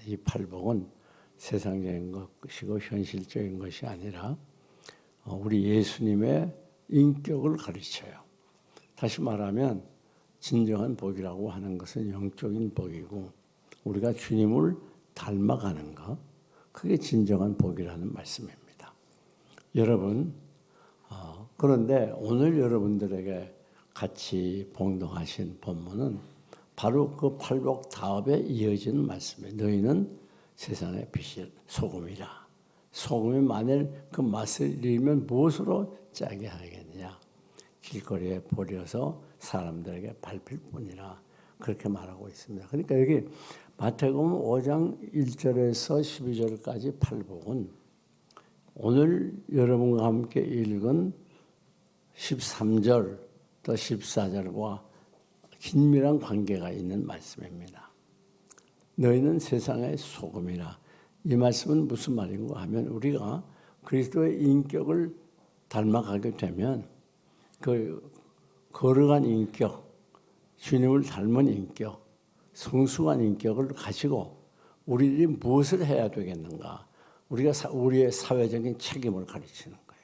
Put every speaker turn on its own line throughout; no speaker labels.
이 팔복은 세상적인 것이고 현실적인 것이 아니라 우리 예수님의 인격을 가르쳐요. 다시 말하면 진정한 복이라고 하는 것은 영적인 복이고 우리가 주님을 닮아가는 것, 그게 진정한 복이라는 말씀입니다. 여러분, 그런데 오늘 여러분들에게 같이 봉독하신 본문은 바로 그 팔복 다음에 이어지는 말씀이에요. 너희는 세상의 빛이 소금이라. 소금이 만일 그 맛을 잃으면 무엇으로 짜게 하겠느냐. 길거리에 버려서 사람들에게 밟힐 뿐이라. 그렇게 말하고 있습니다. 그러니까 여기 마태복음 5장 1절에서 12절까지 팔복은 오늘 여러분과 함께 읽은 13절 또 14절과 긴밀한 관계가 있는 말씀입니다. 너희는 세상의 소금이라. 이 말씀은 무슨 말인가 하면 우리가 그리스도의 인격을 닮아가게 되면 그 거룩한 인격, 주님을 닮은 인격, 성숙한 인격을 가지고 우리들이 무엇을 해야 되겠는가? 우리의 사회적인 책임을 가르치는 거예요.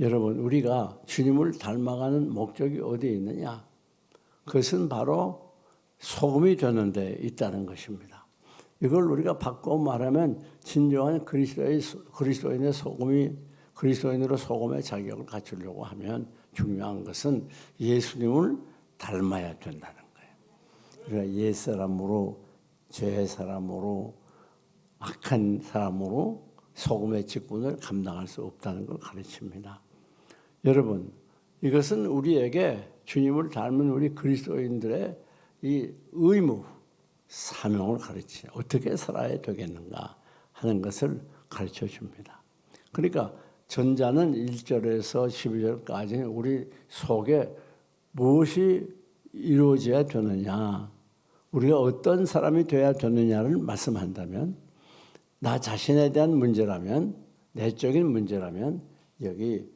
여러분, 우리가 주님을 닮아가는 목적이 어디에 있느냐? 그것은 바로 소금이 되는 데 있다는 것입니다. 이걸 우리가 바꿔 말하면 진정한 그리스도인의 그리스도인으로 소금의 자격을 갖추려고 하면 중요한 것은 예수님을 닮아야 된다는 거예요. 그러니까 옛사람으로, 죄의 사람으로, 악한 사람으로 소금의 직분을 감당할 수 없다는 걸 가르칩니다. 여러분, 이것은 우리에게 주님을 닮은 우리 그리스도인들의 이 의무, 사명을 가르치죠. 어떻게 살아야 되겠는가 하는 것을 가르쳐 줍니다. 그러니까 전자는 1절에서 12절까지 우리 속에 무엇이 이루어져야 되느냐, 우리가 어떤 사람이 되어야 되느냐를 말씀한다면 나 자신에 대한 문제라면, 내적인 문제라면 여기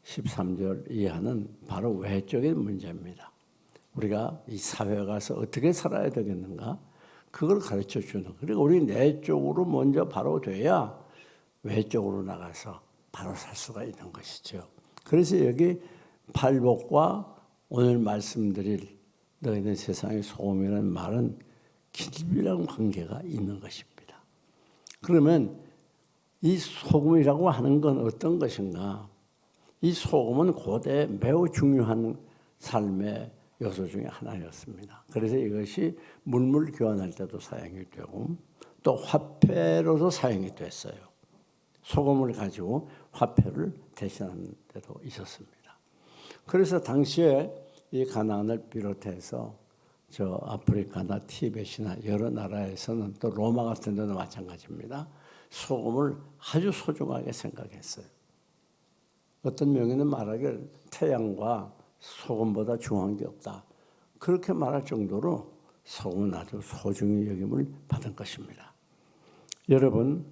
13절 이하는 바로 외적인 문제입니다. 우리가 이 사회에 가서 어떻게 살아야 되겠는가? 그걸 가르쳐 주는. 그리고 우리 내적으로 먼저 바로 돼야 외적으로 나가서 바로 살 수가 있는 것이죠. 그래서 여기 팔복과 오늘 말씀드릴 너희는 세상의 소금이라는 말은 긴밀한 관계가 있는 것입니다. 그러면 이 소금이라고 하는 건 어떤 것인가? 이 소금은 고대 매우 중요한 삶의 요소 중에 하나였습니다. 그래서 이것이 물물 교환할 때도 사용이 되고 또 화폐로도 사용이 됐어요. 소금을 가지고 화폐를 대신하는 데도 있었습니다. 그래서 당시에 이 가나안을 비롯해서 저 아프리카나 티벳이나 여러 나라에서는 또 로마 같은 데도 마찬가지입니다. 소금을 아주 소중하게 생각했어요. 어떤 명의는 말하길 태양과 소금보다 중요한 게 없다. 그렇게 말할 정도로 소금은 아주 소중히 여김을 받은 것입니다. 여러분,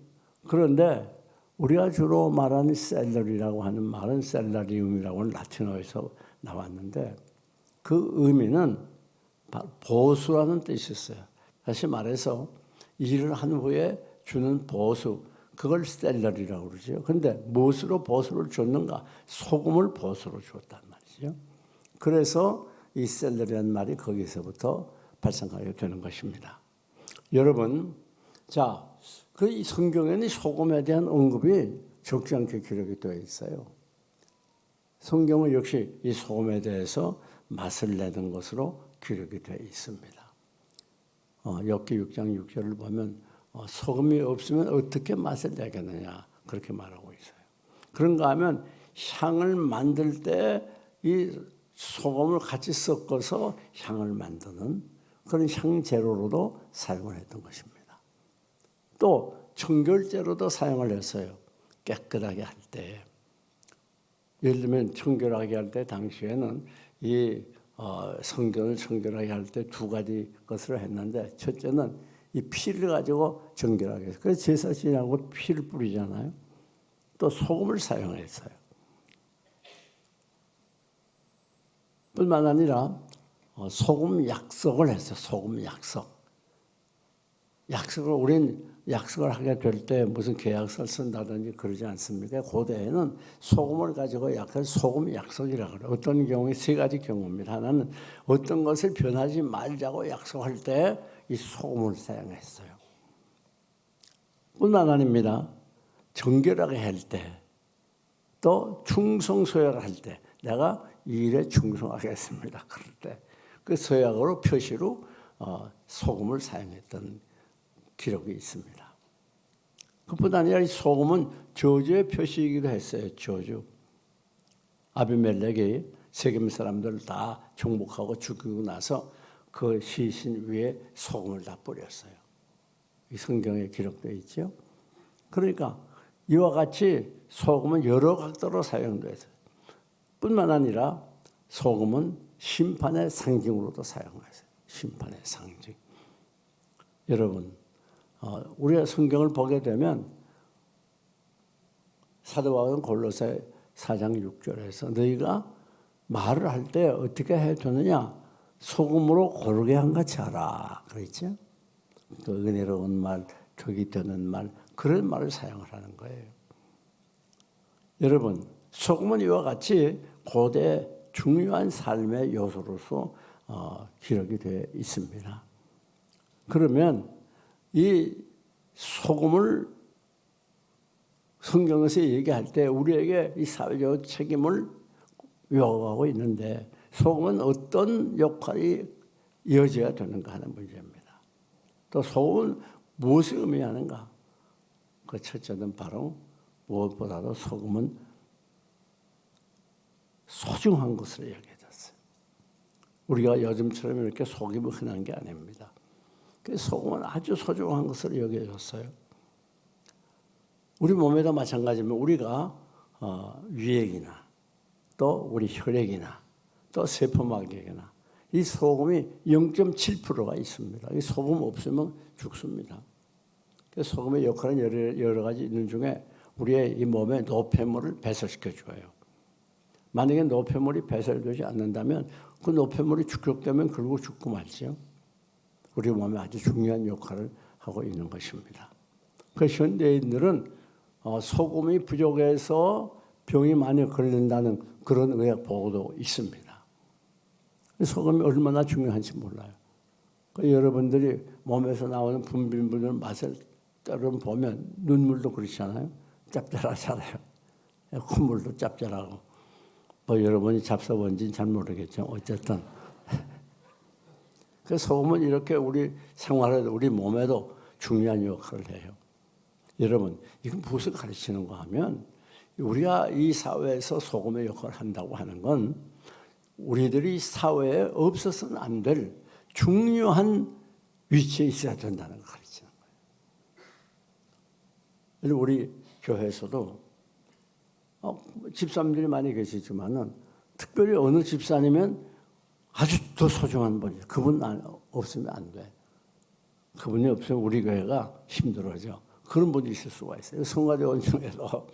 그런데 우리가 주로 말하는 셀러리라고 하는 말은 셀라리움이라고 하는 라틴어에서 나왔는데 그 의미는 보수라는 뜻이 있어요. 다시 말해서 일을 한 후에 주는 보수, 그걸 셀러리라고 그러죠. 그런데 무엇으로 보수를 줬는가? 소금을 보수로 줬단 말이죠. 그래서 이 셀러리라는 말이 거기서부터 발생하게 되는 것입니다. 여러분, 자, 그 성경에는 소금에 대한 언급이 적지 않게 기록이 되어 있어요. 성경은 역시 이 소금에 대해서 맛을 내는 것으로 기록이 되어 있습니다. 욥기 6장 6절을 보면 소금이 없으면 어떻게 맛을 내겠느냐 그렇게 말하고 있어요. 그런가 하면 향을 만들 때 이 소금을 같이 섞어서 향을 만드는 그런 향재료로도 사용을 했던 것입니다. 또 청결제로도 사용을 했어요. 깨끗하게 할 때. 예를 들면 청결하게 할 때 당시에는 이 성전을 청결하게 할 때 두 가지 것을 했는데 첫째는 이 피를 가지고 정결하게 해서 그래서 제사 지내고 피를 뿌리잖아요. 또 소금을 사용했어요. 뿐만 아니라 소금 약속을 했어요. 소금 약속. 우린 약속을 하게 될 때 무슨 계약서를 쓴다든지 그러지 않습니까? 고대에는 소금을 가지고 소금 약속이라고 그래요. 어떤 경우에 세 가지 경우입니다. 하나는 어떤 것을 변하지 말자고 약속할 때 이 소금을 사용했어요. 뿐만 아닙니다. 정결하게 할 때, 또 충성서약을 할 때, 내가 이 일에 충성하겠습니다. 그럴 때 그 서약으로 표시로 소금을 사용했던 기록이 있습니다. 그뿐 아니라 이 소금은 저주의 표시이기도 했어요. 저주. 아비멜렉이 세겜 사람들을 다 정복하고 죽이고 나서 그 시신 위에 소금을 다 뿌렸어요. 이 성경에 기록되어 있죠. 그러니까 이와 같이 소금은 여러 각도로 사용돼서 뿐만 아니라 소금은 심판의 상징으로도 사용했어요. 심판의 상징. 여러분, 우리가 성경을 보게 되면 사도 바울은 골로새 4장 6절에서 너희가 말을 할 때 어떻게 해두느냐? 소금으로 고르게 한 같이 하라. 그랬죠? 또 은혜로운 말, 덕이 되는 말, 그런 말을 사용을 하는 거예요. 여러분, 소금은 이와 같이 고대 중요한 삶의 요소로서 기록이 되어 있습니다. 그러면 이 소금을 성경에서 얘기할 때 우리에게 이 사회적 책임을 요구하고 있는데 소금은 어떤 역할이 이어져야 되는가 하는 문제입니다. 또 소금은 무엇을 의미하는가? 그 첫째는 바로 무엇보다도 소금은 소중한 것으로 여겨졌어요. 우리가 요즘처럼 이렇게 속임이 흔한 게 아닙니다. 그 소금은 아주 소중한 것으로 여겨졌어요. 우리 몸에도 마찬가지입니다. 우리가 위액이나 또 우리 혈액이나 또 세포막역이나 이 소금이 0.7%가 있습니다. 이 소금 없으면 죽습니다. 소금의 역할은 여러 가지 있는 중에 우리의 이 몸에 노폐물을 배설시켜줘요. 만약에 노폐물이 배설되지 않는다면 그 노폐물이 축적되면 결국 죽고 말죠. 우리 몸에 아주 중요한 역할을 하고 있는 것입니다. 그 현대인들은 소금이 부족해서 병이 많이 걸린다는 그런 의학 보고도 있습니다. 소금이 얼마나 중요한지 몰라요. 여러분들이 몸에서 나오는 분비물 맛을 때론 보면 눈물도 그렇잖아요. 짭짤하잖아요. 콧물도 짭짤하고. 여러분이 잡숴본지는 잘 모르겠죠. 어쨌든. 그 소금은 이렇게 우리 생활에도 우리 몸에도 중요한 역할을 해요. 여러분, 이건 무엇을 가르치는가 하면 우리가 이 사회에서 소금의 역할을 한다고 하는 건 우리들이 사회에 없어서는 안 될 중요한 위치에 있어야 된다는 걸 가르치는 거예요. 우리 교회에서도 집사님들이 많이 계시지만은 특별히 어느 집사님은 아주 더 소중한 분이에요. 그분 없으면 안 돼. 그분이 없으면 우리 교회가 힘들어져. 그런 분이 있을 수가 있어요. 성가대원 중에도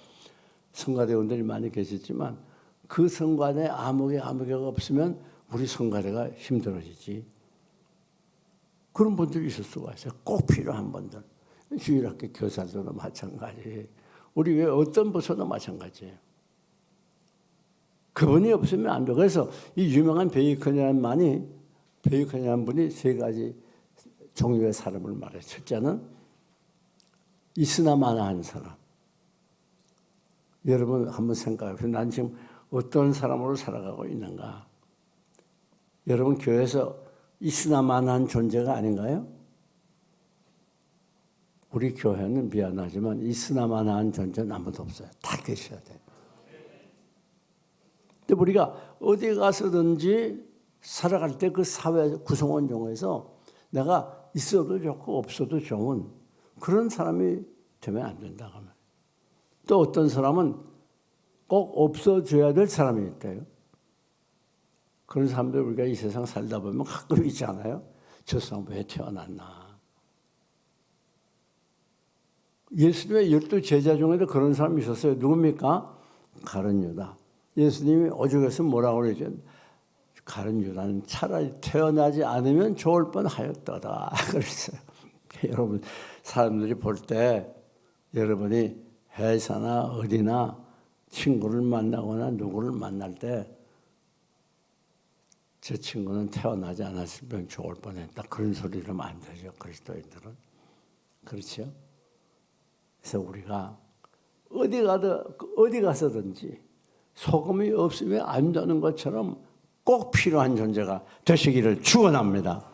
성가대원들이 많이 계시지만 그 성가대 아무개가 없으면 우리 성가대가 힘들어지지. 그런 분들이 있을 수가 있어요. 꼭 필요한 분들. 주일학교 교사들도 마찬가지. 우리 왜 어떤 부서도 마찬가지예요. 그분이 없으면 안 돼. 그래서 이 유명한 베이컨이라는 분이 세 가지 종류의 사람을 말해요. 첫째는 있으나 마나한 사람. 여러분 한번 생각해 보세요. 난 지금 어떤 사람으로 살아가고 있는가? 여러분 교회에서 있으나 마나한 존재가 아닌가요? 우리 교회는 미안하지만 있으나 마나한 존재는 아무도 없어요. 다 계셔야 돼요. 근데 우리가 어디 가서든지 살아갈 때 그 사회 구성원 중에서 내가 있어도 좋고 없어도 좋은 그런 사람이 되면 안 된다 하면 또 어떤 사람은 꼭 없어져야 될 사람이 있대요. 그런 사람들 우리가 이 세상 살다 보면 가끔 있잖아요. 저 사람 왜 태어났나. 예수님의 12제자 중에도 그런 사람이 있었어요. 누굽니까? 가룟 유다. 예수님이 오죽해서 뭐라고 그러죠? 가룟 유다는 차라리 태어나지 않으면 좋을 뻔하였다다. 그랬어요. 여러분, 사람들이 볼 때 여러분이 회사나 어디나 친구를 만나거나 누구를 만날 때 저 친구는 태어나지 않았으면 좋을 뻔했다. 그런 소리를 하면 안 되죠. 그리스도인들은. 그렇죠? 그래서 우리가 어디 가서든지 소금이 없으면 안 되는 것처럼 꼭 필요한 존재가 되시기를 축원합니다.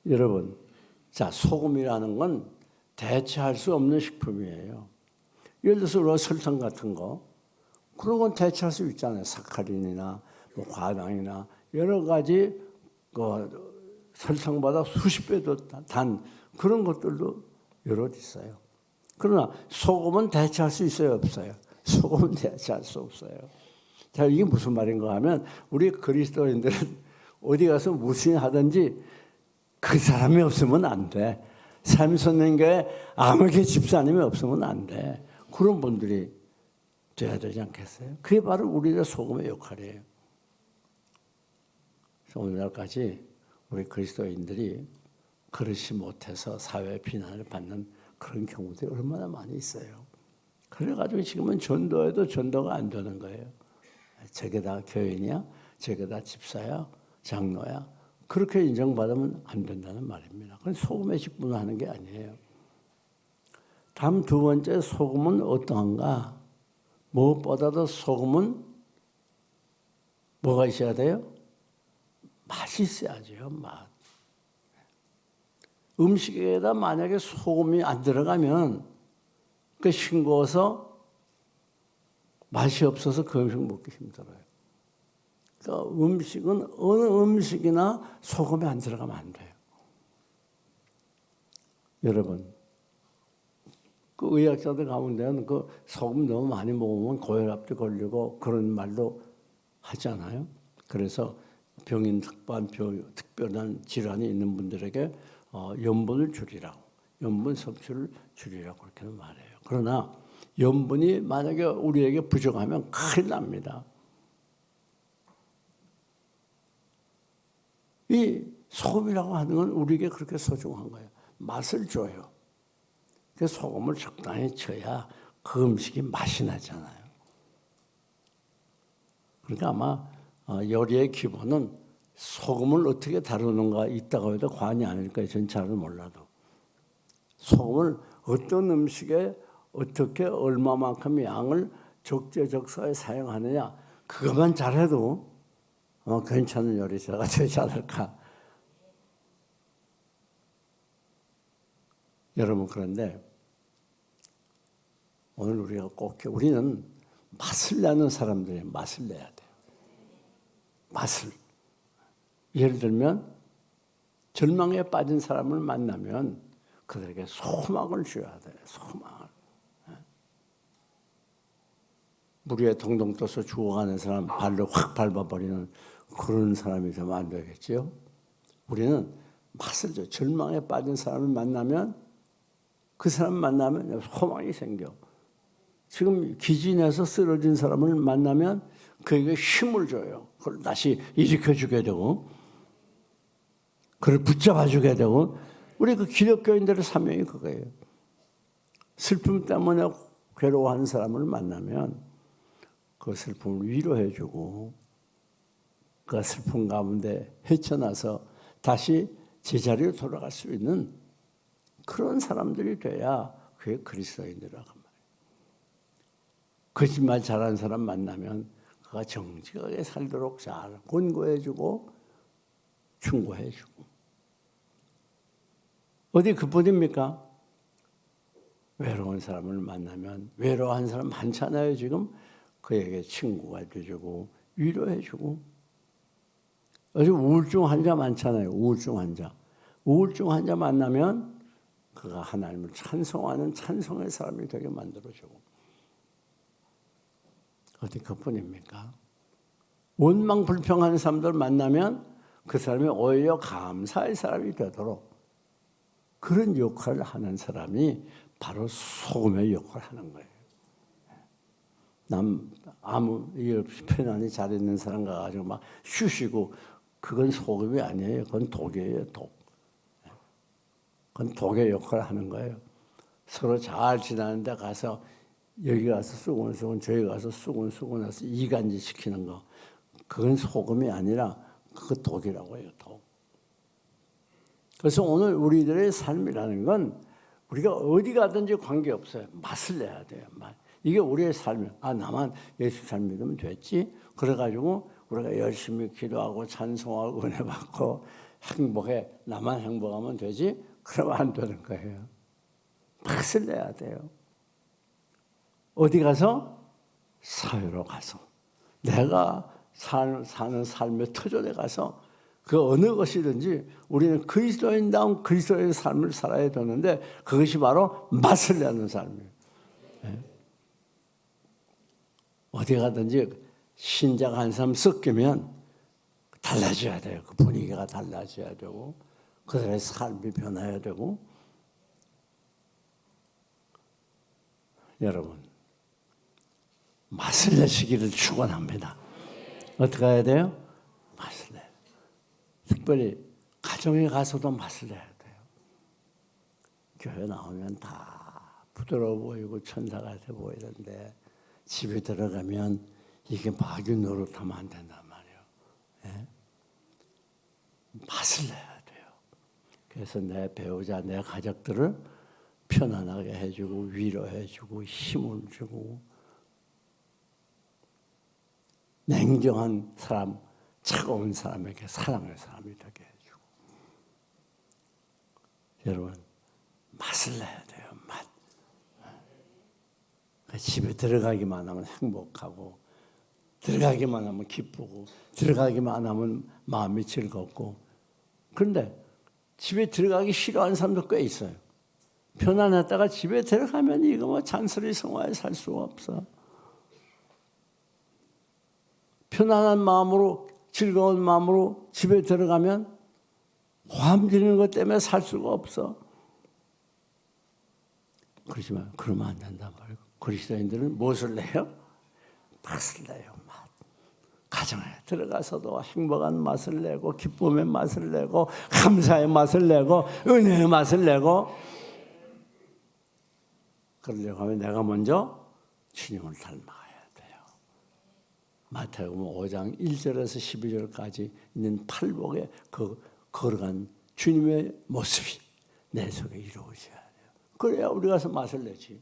여러분, 자, 소금이라는 건 대체할 수 없는 식품이에요. 예를 들어서 우리가 설탕 같은 거, 그런 건 대체할 수 있잖아요. 사카린이나 뭐 과당이나 여러 가지 설탕보다 수십 배도 단 그런 것들도 여러 있어요. 그러나 소금은 대체할 수 있어요, 없어요? 소금은 대체할 수 없어요. 자, 이게 무슨 말인가 하면 우리 그리스도인들은 어디 가서 무슨 하든지 그 사람이 없으면 안 돼. 삼선교회 아무개 집사님이 없으면 안 돼. 그런 분들이 돼야 되지 않겠어요? 그게 바로 우리의 소금의 역할이에요. 오늘날까지 우리 그리스도인들이 그렇지 못해서 사회 비난을 받는 그런 경우들이 얼마나 많이 있어요. 그래가지고 지금은 전도해도 전도가 안 되는 거예요. 저게 다 교인이야? 저게 다 집사야? 장로야? 그렇게 인정받으면 안 된다는 말입니다. 그건 소금의 직분을 하는 게 아니에요. 다음 두 번째, 소금은 어떠한가? 무엇보다도 소금은 뭐가 있어야 돼요? 맛이 있어야죠. 맛. 음식에다 만약에 소금이 안 들어가면 그 싱거워서 맛이 없어서 그 음식 먹기 힘들어요. 그러니까 음식은 어느 음식이나 소금이 안 들어가면 안 돼요. 여러분, 그 의학자들 가운데는 그 소금 너무 많이 먹으면 고혈압도 걸리고 그런 말도 하잖아요. 그래서 병인 특별한 질환이 있는 분들에게 염분을 줄이라고, 염분 섭취를 줄이라고 그렇게는 말해요. 그러나 염분이 만약에 우리에게 부족하면 큰일 납니다. 이 소금이라고 하는 건 우리에게 그렇게 소중한 거예요. 맛을 줘요. 그래서 소금을 적당히 쳐야 그 음식이 맛이 나잖아요. 그러니까 아마 요리의 기본은 소금을 어떻게 다루는가 있다고 해도 과언이 아닐 거예요. 전 잘 몰라도. 소금을 어떤 음식에 어떻게 얼마만큼 양을 적재적소에 사용하느냐 그것만 잘해도 괜찮은 요리사가 되지 않을까. 여러분, 그런데 오늘 우리가 우리는 맛을 내는 사람들이 맛을 내야 돼요. 맛을. 예를 들면 절망에 빠진 사람을 만나면 그들에게 소망을 줘야 돼요. 소망을. 물 위에 동동 떠서 죽어가는 사람 발로 확 밟아버리는 그런 사람이 되면 안 되겠죠. 우리는 맛을 줘. 절망에 빠진 사람을 만나면 그 사람 만나면 소망이 생겨. 지금 기진해서 쓰러진 사람을 만나면 그에게 힘을 줘요. 그걸 다시 일으켜주게 되고 그를 붙잡아주게 되고 우리 그 기독교인들의 사명이 그거예요. 슬픔 때문에 괴로워하는 사람을 만나면 그 슬픔을 위로해주고 그 슬픔 가운데 헤쳐나서 다시 제자리로 돌아갈 수 있는 그런 사람들이 돼야 그게 그리스도인이라고 말이에요. 거짓말 잘하는 사람 만나면 그가 정직하게 살도록 잘 권고해주고 충고해주고 어디 그뿐입니까? 외로운 사람을 만나면 외로워한 사람 많잖아요. 지금 그에게 친구가 되주고 위로해주고 요즘 우울증 환자 많잖아요. 우울증 환자 만나면 그가 하나님을 찬송하는 찬송의 사람이 되게 만들어주고 어디 그뿐입니까? 원망 불평하는 사람들 만나면 그 사람이 오히려 감사의 사람이 되도록 그런 역할을 하는 사람이 바로 소금의 역할을 하는 거예요. 아무 일 없이 편안히 잘 있는 사람 가가지고 막 쉬쉬고 그건 소금이 아니에요. 그건 독이에요, 독. 그건 독의 역할을 하는 거예요. 서로 잘 지나는데 가서 여기 가서 수근수근 저기 가서 수근수근 해서 이간질 시키는 거. 그건 소금이 아니라 그거 독이라고 해요. 독. 그래서 오늘 우리들의 삶이라는 건 우리가 어디 가든지 관계없어요. 맛을 내야 돼요. 맛. 이게 우리의 삶이에요. 나만 예수 잘 믿으면 됐지. 그래가지고 우리가 열심히 기도하고 찬송하고 은혜 받고 행복해. 나만 행복하면 되지. 그러면 안 되는 거예요. 맛을 내야 돼요. 어디 가서? 사회로 가서. 내가 사는 삶의 터전에 가서 그 어느 것이든지 우리는 그리스도인다운 그리스도의 삶을 살아야 되는데 그것이 바로 맛을 내는 삶이에요. 네? 어디 가든지 신자가 한 사람 섞이면 달라져야 돼요. 그 분위기가 달라져야 되고 그들의 삶이 변해야 되고. 여러분 맛을 내시기를 축원합니다. 어떻게 해야 돼요? 맛을 내요. 특별히 가정에 가서도 맛을 내야 돼요. 교회 나오면 다 부드러워 보이고 천사 같아 보이는데 집에 들어가면 이게 마귀 노릇하면 안 된단 말이에요. 네? 맛을 내야 돼요. 그래서 내 배우자, 내 가족들을 편안하게 해주고 위로해주고 힘을 주고 냉정한 사람, 차가운 사람에게 사랑의 사람이 되게 해주고. 여러분 맛을 내야 돼요. 맛. 집에 들어가기만 하면 행복하고 들어가기만 하면 기쁘고 들어가기만 하면 마음이 즐겁고. 그런데 집에 들어가기 싫어하는 사람도 꽤 있어요. 편안했다가 집에 들어가면 이거 뭐 잔소리 성화에 살 수가 없어. 편안한 마음으로 즐거운 마음으로 집에 들어가면 화음 드리는 것 때문에 살 수가 없어. 그러지만 그러면 안 된단 말이에요. 그리스도인들은 무엇을 내요? 맛을 내요. 맛. 가정에 들어가서도 행복한 맛을 내고 기쁨의 맛을 내고 감사의 맛을 내고 은혜의 맛을 내고. 그러려고 하면 내가 먼저 주님을 닮아가야 돼요. 마태복음 5장 1절에서 12절까지 있는 팔복에 걸어간 주님의 모습이 내 속에 이루어져야 돼요. 그래야 우리 가서 맛을 내지.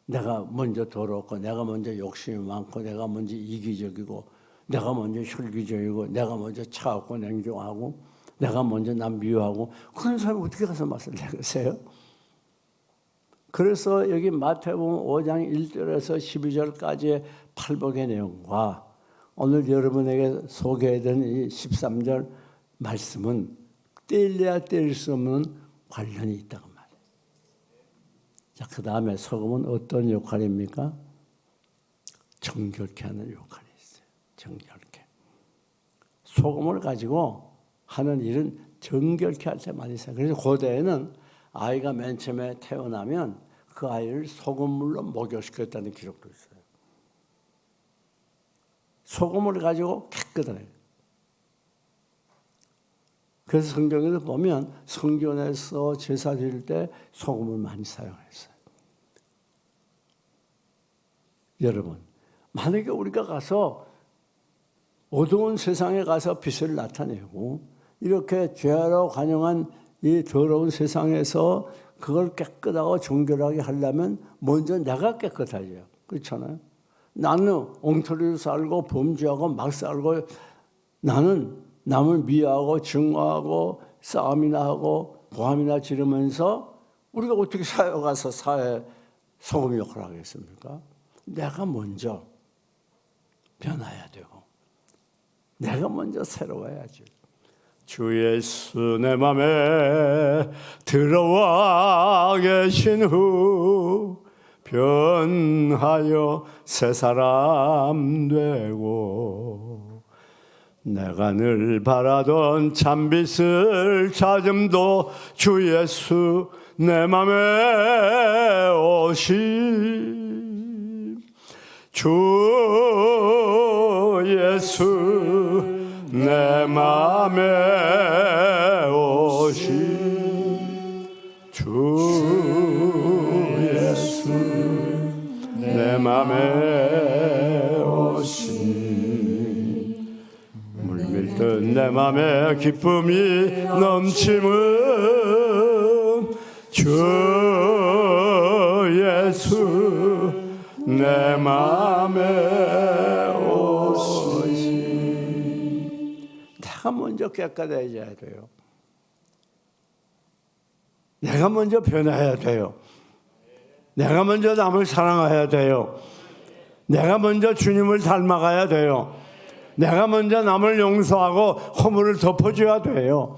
내가 먼저 더럽고 내가 먼저 욕심이 많고 내가 먼저 이기적이고 내가 먼저 혈기적이고 내가 먼저 차갑고 냉정하고 내가 먼저 남 미워하고 그런 사람이 어떻게 가서 맛을 내겠어요? 그래서 여기 마태복음 5장 1절에서 12절까지의 팔복의 내용과 오늘 여러분에게 소개해드린 이 13절 말씀은 떼려야 뗄 수 없는 관련이 있다고 말해요. 자, 그 다음에 소금은 어떤 역할입니까? 정결케 하는 역할이 있어요. 정결케. 소금을 가지고 하는 일은 정결케 할 때 많이 써요. 그래서 고대에는 아이가 맨 처음에 태어나면 그 아이를 소금물로 목욕시켰다는 기록도 있어요. 소금을 가지고 깨끗하게. 그래서 성경에서 보면 성전에서 제사 드릴 때 소금을 많이 사용했어요. 여러분, 만약에 우리가 가서 어두운 세상에 가서 빛을 나타내고 이렇게 죄로 관영한 이 더러운 세상에서 그걸 깨끗하고 정결하게 하려면 먼저 내가 깨끗하죠. 그렇잖아요. 나는 엉터리로 살고 범죄하고 막 살고 나는 남을 미워하고 증오하고 싸움이나 하고 고함이나 지르면서 우리가 어떻게 사회 가서 사회 소금 역할을 하겠습니까? 내가 먼저 변화해야 되고 내가 먼저 새로워야지. 주 예수 내 맘에 들어와 계신 후 변하여 새 사람 되고 내가 늘 바라던 참빛을 찾음도 주 예수 내 맘에 오신 주 예수 내 맘에 오신 주 예수 내 맘에 오신 물밀듯 내 맘에 기쁨이 넘치는 주 예수 내 맘에 오신 내가 먼저 깨끗해져야 돼요. 내가 먼저 변해야 돼요. 내가 먼저 남을 사랑해야 돼요. 내가 먼저 주님을 닮아가야 돼요. 내가 먼저 남을 용서하고 허물을 덮어줘야 돼요.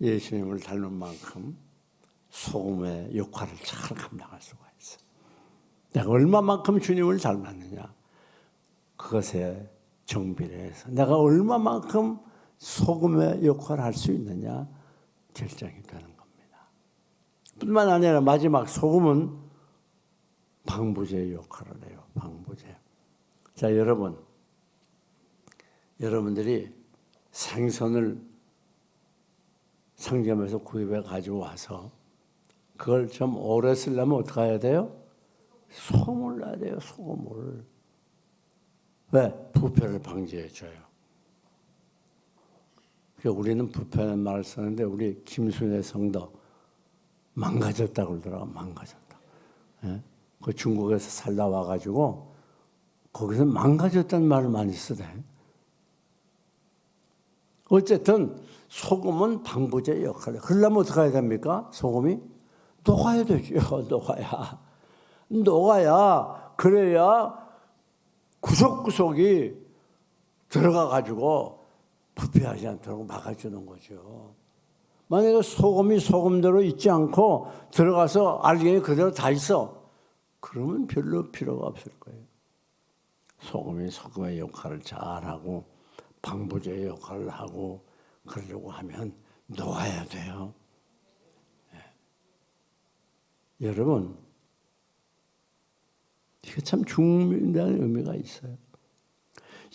예수님을 닮은 만큼 소금의 역할을 잘 감당할 수가 있어요. 내가 얼마만큼 주님을 닮았느냐 그것에 정비례해서 내가 얼마만큼 소금의 역할을 할 수 있느냐 결정이 되는 겁니다. 뿐만 아니라 마지막 소금은 방부제의 역할을 해요. 방부제. 자, 여러분들이 생선을 상점에서 구입해 가지고 와서 그걸 좀 오래 쓰려면 어떻게 해야 돼요? 소금을 넣어야 돼요. 소금을. 왜? 부패를 방지해 줘요. 우리는 부패는 말을 쓰는데 우리 김순애 성도 망가졌다고 그러더라고요. 망가졌다. 예? 그 중국에서 살다 와가지고 거기서 망가졌다는 말을 많이 쓰대. 어쨌든 소금은 방부제 역할을. 그러려면 어떻게 해야 됩니까? 소금이 녹아야 되죠. 녹아야 그래야 구석구석이 들어가가지고 부패하지 않도록 막아주는 거죠. 만약에 소금이 소금대로 있지 않고 들어가서 알갱이 그대로 다 있어. 그러면 별로 필요가 없을 거예요. 소금이 소금의 역할을 잘하고 방부제의 역할을 하고 그러려고 하면 녹아야 돼요. 네. 여러분, 이게 참 중요한 의미가 있어요.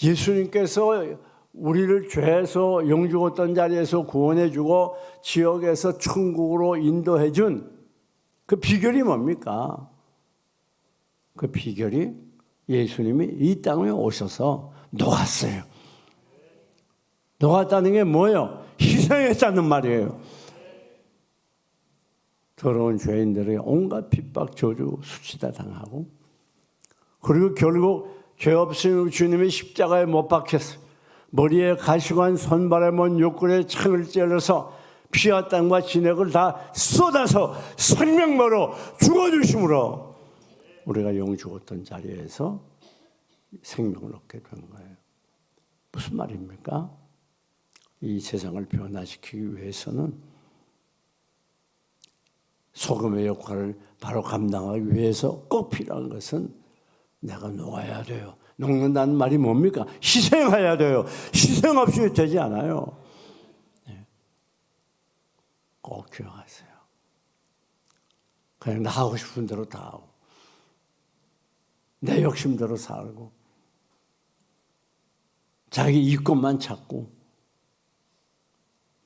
예수님께서 우리를 죄에서 영죽었던 자리에서 구원해주고 지역에서 천국으로 인도해준 그 비결이 뭡니까? 그 비결이 예수님이 이 땅에 오셔서 녹았어요. 녹았다는 게 뭐예요? 희생했다는 말이에요. 더러운 죄인들이 온갖 핍박, 저주, 수치다 당하고 그리고 결국 죄 없으신 주님이 십자가에 못 박혔어요. 머리에 가시관, 손발에 먼 욕구에 창을 찔러서 피와 땀과 진액을 다 쏟아서 생명으로 죽어주심으로 우리가 영 죽었던 자리에서 생명을 얻게 된 거예요. 무슨 말입니까? 이 세상을 변화시키기 위해서는 소금의 역할을 바로 감당하기 위해서 꼭 필요한 것은 내가 녹아야 돼요. 녹는다는 말이 뭡니까? 희생해야 돼요. 희생 없이 되지 않아요. 네. 꼭 기억하세요. 그냥 나 하고 싶은 대로 다 하고 내 욕심대로 살고 자기 이익것만 찾고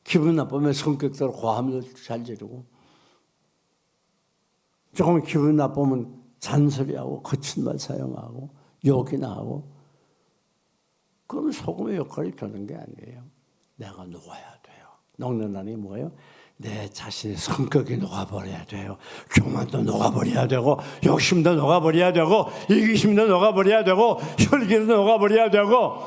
기분 나쁘면 성격대로 고함을 잘 지르고 조금 기분 나쁘면 잔소리하고 거친 말 사용하고 욕이나 하고 그럼 소금의 역할이 되는 게 아니에요. 내가 녹아야 돼요. 녹는다는 게 뭐예요? 내 자신의 성격이 녹아버려야 돼요. 교만도 녹아버려야 되고 욕심도 녹아버려야 되고 이기심도 녹아버려야 되고 혈기도 녹아버려야 되고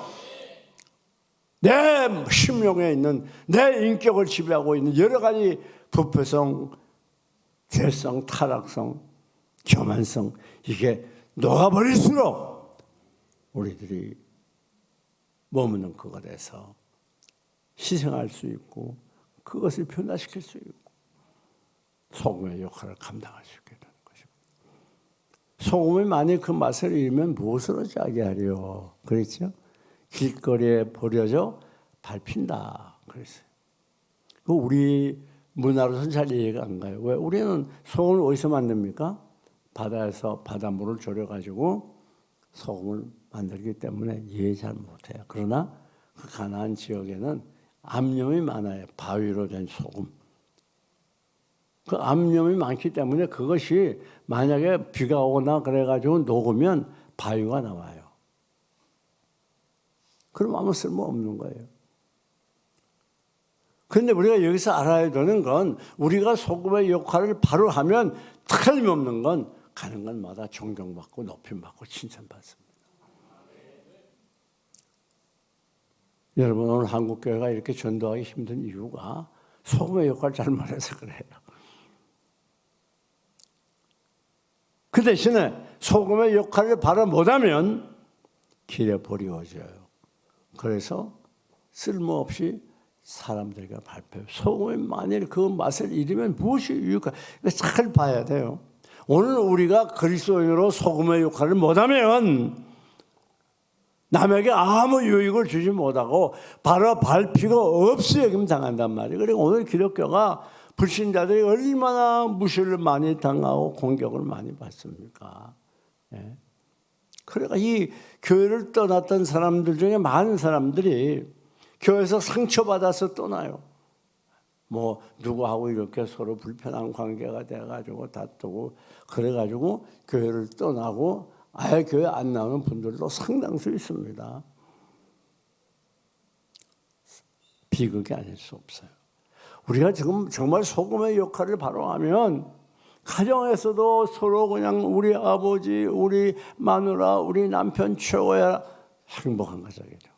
내 심령에 있는 내 인격을 지배하고 있는 여러 가지 부패성, 죄성, 타락성, 교만성 이게 녹아버릴수록 우리들이 머무는 그것에서 희생할 수 있고 그것을 변화시킬 수 있고 소금의 역할을 감당할 수 있게 되는 것입니다. 소금이 만약 그 맛을 잃으면 무엇으로 짜게 하려 그랬죠? 길거리에 버려져 밟힌다 그랬어요. 우리 문화로서는 잘 이해가 안 가요. 왜? 우리는 소금을 어디서 만듭니까? 바다에서 바닷물을 졸여가지고 소금을 만들기 때문에 이해 잘 못해요. 그러나 그 가나안 지역에는 암염이 많아요. 바위로 된 소금. 그 암염이 많기 때문에 그것이 만약에 비가 오거나 그래가지고 녹으면 바위가 나와요. 그럼 아무 쓸모 없는 거예요. 그런데 우리가 여기서 알아야 되는 건 우리가 소금의 역할을 바로 하면 틀림없는 건 가는 곳마다 존경받고 높임받고 칭찬받습니다. 여러분 오늘 한국교회가 이렇게 전도하기 힘든 이유가 소금의 역할을 잘 못해서 그래요. 그 대신에 소금의 역할을 바로 못하면 길에 버리워져요. 그래서 쓸모없이 사람들에게 발표해요. 소금이 만일 그 맛을 잃으면 무엇이 유익할까? 이거 잘 봐야 돼요. 오늘 우리가 그리스도인으로 소금의 역할을 못하면 남에게 아무 유익을 주지 못하고 바로 발피가 없이 여김 당한단 말이에요. 그리고 오늘 기독교가 불신자들이 얼마나 무시를 많이 당하고 공격을 많이 받습니까? 예. 그러니까 이 교회를 떠났던 사람들 중에 많은 사람들이 교회에서 상처받아서 떠나요. 뭐 누구하고 이렇게 서로 불편한 관계가 돼가지고 다투고 그래가지고 교회를 떠나고 아예 교회 안 나오는 분들도 상당수 있습니다. 비극이 아닐 수 없어요. 우리가 지금 정말 소금의 역할을 바로 하면 가정에서도 서로 그냥 우리 아버지, 우리 마누라, 우리 남편 최고야 행복한 가정이죠.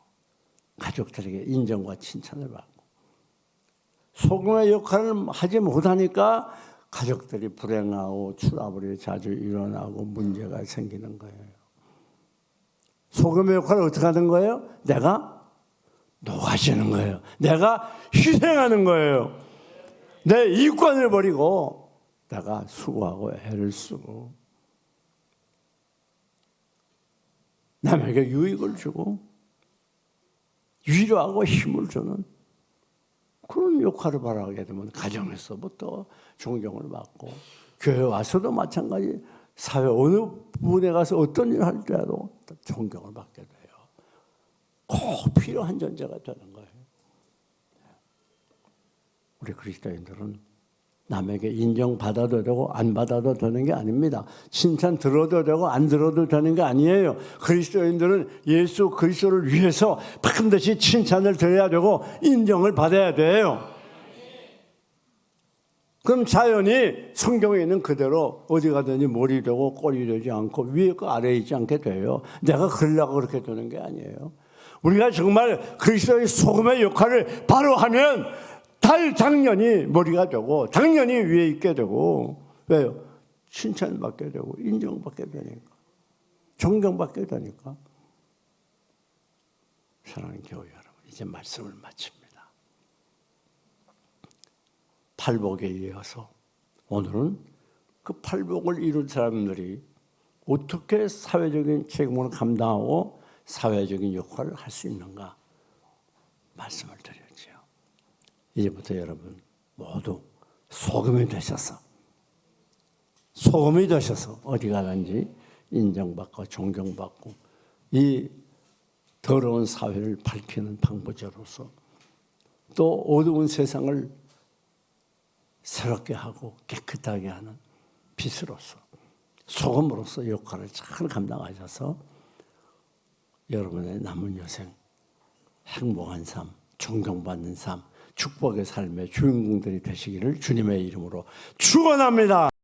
가족들에게 인정과 칭찬을 받고 소금의 역할을 하지 못하니까 가족들이 불행하고 트러블이 자주 일어나고 문제가 생기는 거예요. 소금의 역할을 어떻게 하는 거예요? 내가 녹아지는 거예요. 내가 희생하는 거예요. 내 이권을 버리고 내가 수고하고 애를 쓰고 남에게 유익을 주고 위로하고 힘을 주는 그런 역할을 발휘하게 되면 가정에서부터 존경을 받고 교회 와서도 마찬가지 사회 어느 부분에 가서 어떤 일을 할 때라도 존경을 받게 돼요. 꼭 필요한 존재가 되는 거예요. 우리 그리스도인들은 남에게 인정받아도 되고 안 받아도 되는 게 아닙니다. 칭찬 들어도 되고 안 들어도 되는 게 아니에요. 그리스도인들은 예수 그리스도를 위해서 반드시 칭찬을 드려야 되고 인정을 받아야 돼요. 그럼 자연히 성경에 있는 그대로 어디 가든지 머리 되고 꼬리 되지 않고 위에 거 아래에 있지 않게 돼요. 내가 그러려고 그렇게 되는 게 아니에요. 우리가 정말 그리스도의 소금의 역할을 바로 하면 당연히 머리가 되고 당연히 위에 있게 되고 왜요? 칭찬받게 되고 인정받게 되니까 존경받게 되니까. 사랑하는 교회 여러분, 이제 말씀을 마칩니다. 팔복에 이어서 오늘은 그 팔복을 이룬 사람들이 어떻게 사회적인 책임을 감당하고 사회적인 역할을 할 수 있는가 말씀을 드렸죠. 이제부터 여러분 모두 소금이 되셔서 어디 가든지 인정받고 존경받고 이 더러운 사회를 밝히는 방부제로서 또 어두운 세상을 새롭게 하고 깨끗하게 하는 빛으로서 소금으로서 역할을 잘 감당하셔서 여러분의 남은 여생 행복한 삶, 존경받는 삶, 축복의 삶의 주인공들이 되시기를 주님의 이름으로 축원합니다.